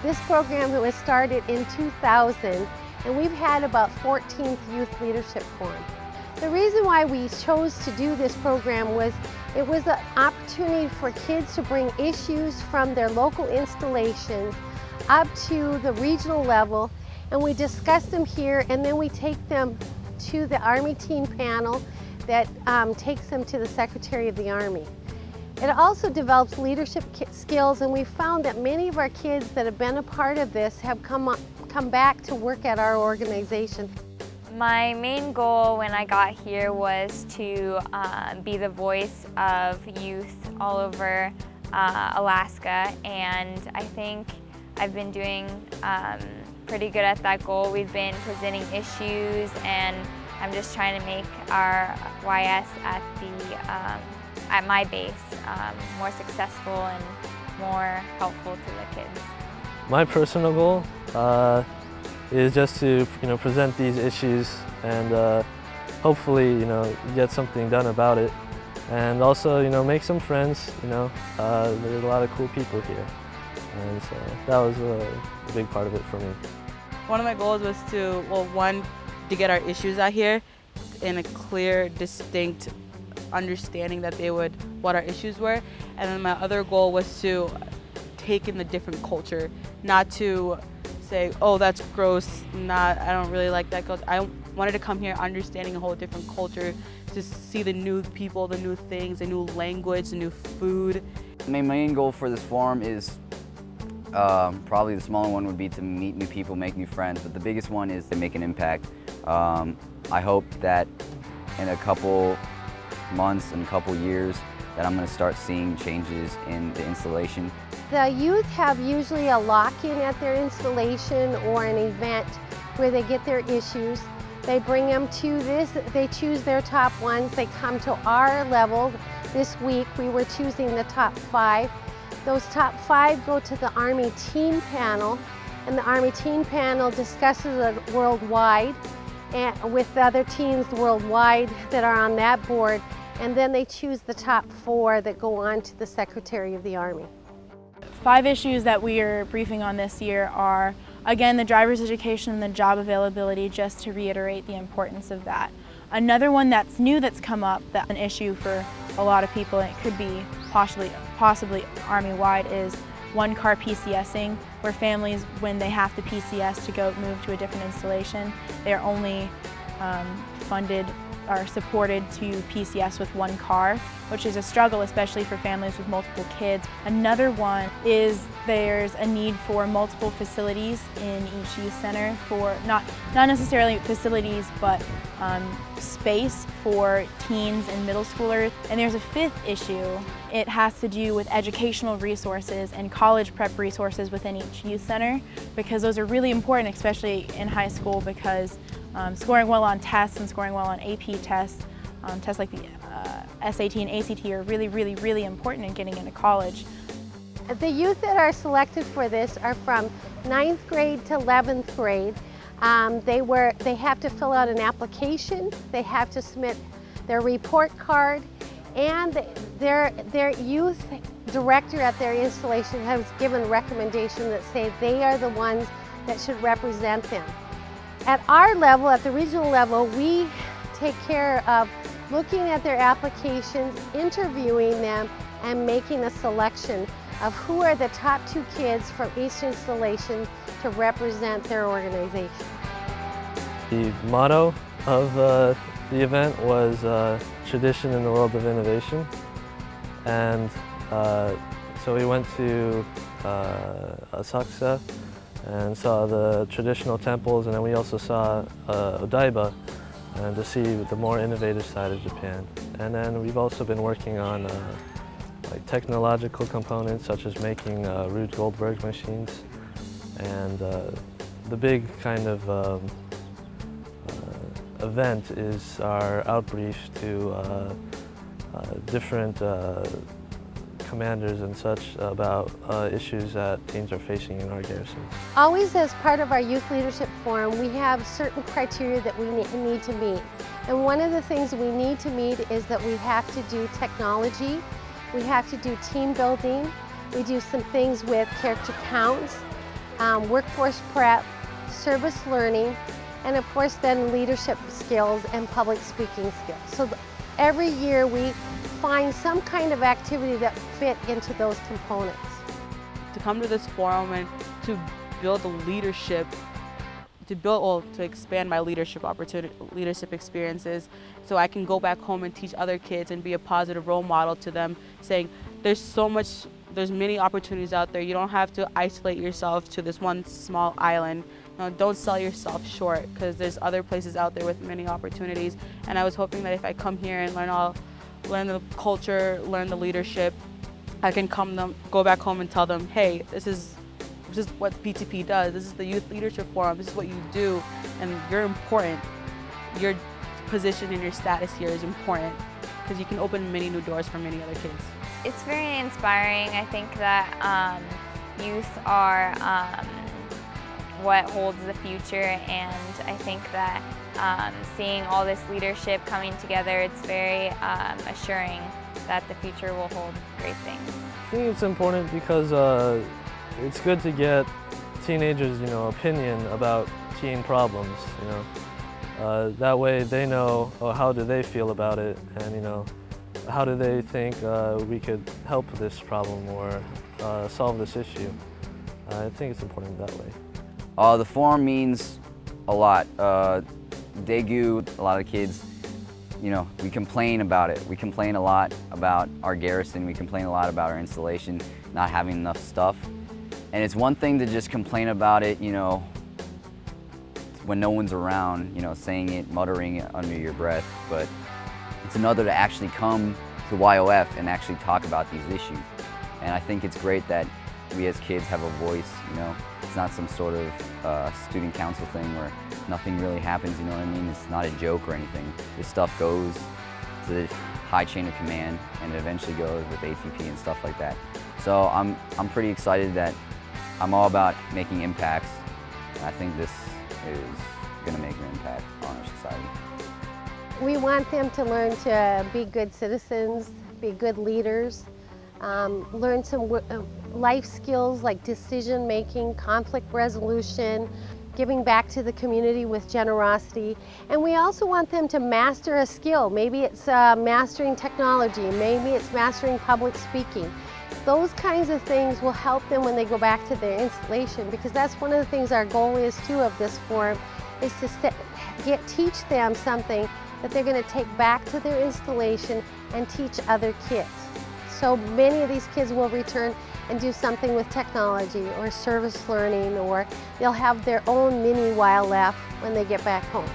This program was started in 2000, and we've had about 14th Youth Leadership Forum. The reason why we chose to do this program was it was an opportunity for kids to bring issues from their local installations up to the regional level, and we discuss them here, and then we take them to the Army Teen Panel that takes them to the Secretary of the Army. It also develops leadership skills, and we found that many of our kids that have been a part of this have come back to work at our organization. My main goal when I got here was to be the voice of youth all over Alaska, and I think I've been doing pretty good at that goal. We've been presenting issues, and I'm just trying to make our YS at my base more successful and more helpful to the kids. My personal goal is just to present these issues and hopefully get something done about it, and also make some friends. There's a lot of cool people here, and so that was a big part of it for me. One of my goals was to, well, one, to get our issues out here in a clear, distinct understanding that what our issues were, and then my other goal was to take in the different culture, not to say, oh, that's gross, I don't really like that culture. I wanted to come here understanding a whole different culture, to see the new people, the new things, the new language, the new food. My main goal for this forum is probably the smaller one would be to meet new people, make new friends, but the biggest one is to make an impact. I hope that in a couple months and a couple years that I'm going to start seeing changes in the installation. The youth have usually a lock-in at their installation or an event where they get their issues. They bring them to this, they choose their top ones, they come to our level. This week we were choosing the top 5. Those top 5 go to the Army Teen Panel, and the Army Teen Panel discusses it worldwide and with the other teens worldwide that are on that board, and then they choose the top 4 that go on to the Secretary of the Army. 5 issues that we are briefing on this year are, again, the driver's education and the job availability, just to reiterate the importance of that. Another one that's new that's come up, that's an issue for a lot of people, and it could be possibly Army-wide, is one-car PCSing, where families, when they have to PCS to move to a different installation, they're only funded or supported to PCS with 1 car, which is a struggle, especially for families with multiple kids. Another one is there's a need for multiple facilities in each youth center, for not necessarily facilities, but space for teens and middle schoolers. And there's a 5th issue. It has to do with educational resources and college prep resources within each youth center, because those are really important, especially in high school, because scoring well on tests and scoring well on AP tests, tests like the SAT and ACT are really, really, really important in getting into college. The youth that are selected for this are from 9th grade to 11th grade. They have to fill out an application, they have to submit their report card, and their youth director at their installation has given recommendations that say they are the ones that should represent them. At our level, at the regional level, we take care of looking at their applications, interviewing them, and making a selection of who are the top 2 kids from each installation to represent their organization. The motto of the event was tradition in the world of innovation, and so we went to Asakusa and saw the traditional temples, and then we also saw Odaiba, and to see the more innovative side of Japan. And then we've also been working on like technological components, such as making Rube Goldberg machines, and the big kind of event is our outbrief to different commanders and such about issues that teens are facing in our garrisons. Always, as part of our Youth Leadership Forum, we have certain criteria that we need to meet. And one of the things we need to meet is that we have to do technology, we have to do team building, we do some things with character counts, workforce prep, service learning, and of course then leadership skills and public speaking skills. So every year we find some kind of activity that fit into those components. To come to this forum and to build a leadership, to expand my leadership experiences, so I can go back home and teach other kids and be a positive role model to them, saying there's many opportunities out there. You don't have to isolate yourself to this one small island. No, don't sell yourself short, because there's other places out there with many opportunities. And I was hoping that if I come here and learn the culture, learn the leadership, I can go back home and tell them, hey, this is what PTP does. This is the Youth Leadership Forum. This is what you do, and you're important. Your position and your status here is important, because you can open many new doors for many other kids. It's very inspiring. I think that youth are what holds the future, and I think that seeing all this leadership coming together, it's very assuring that the future will hold great things. I think it's important because it's good to get teenagers, opinion about teen problems, that way they know, how do they feel about it, and how do they think we could help this problem or solve this issue. I think it's important that way. The forum means a lot. Daegu, a lot of kids, we complain about it. We complain a lot about our garrison. We complain a lot about our installation not having enough stuff. And it's one thing to just complain about it, when no one's around, saying it, muttering it under your breath. But it's another to actually come to YOF and actually talk about these issues. And I think it's great that we as kids have a voice, It's not some sort of student council thing where nothing really happens, you know what I mean? It's not a joke or anything. This stuff goes to the high chain of command, and it eventually goes with ATP and stuff like that. So I'm pretty excited that I'm all about making impacts. And I think this is going to make an impact on our society. We want them to learn to be good citizens, be good leaders, learn some life skills like decision making, conflict resolution, giving back to the community with generosity. And we also want them to master a skill. Maybe it's mastering technology, maybe it's mastering public speaking. Those kinds of things will help them when they go back to their installation, because that's one of the things our goal is too of this forum, is to teach them something that they're going to take back to their installation and teach other kids. So many of these kids will return and do something with technology or service learning, or they'll have their own mini YLF when they get back home.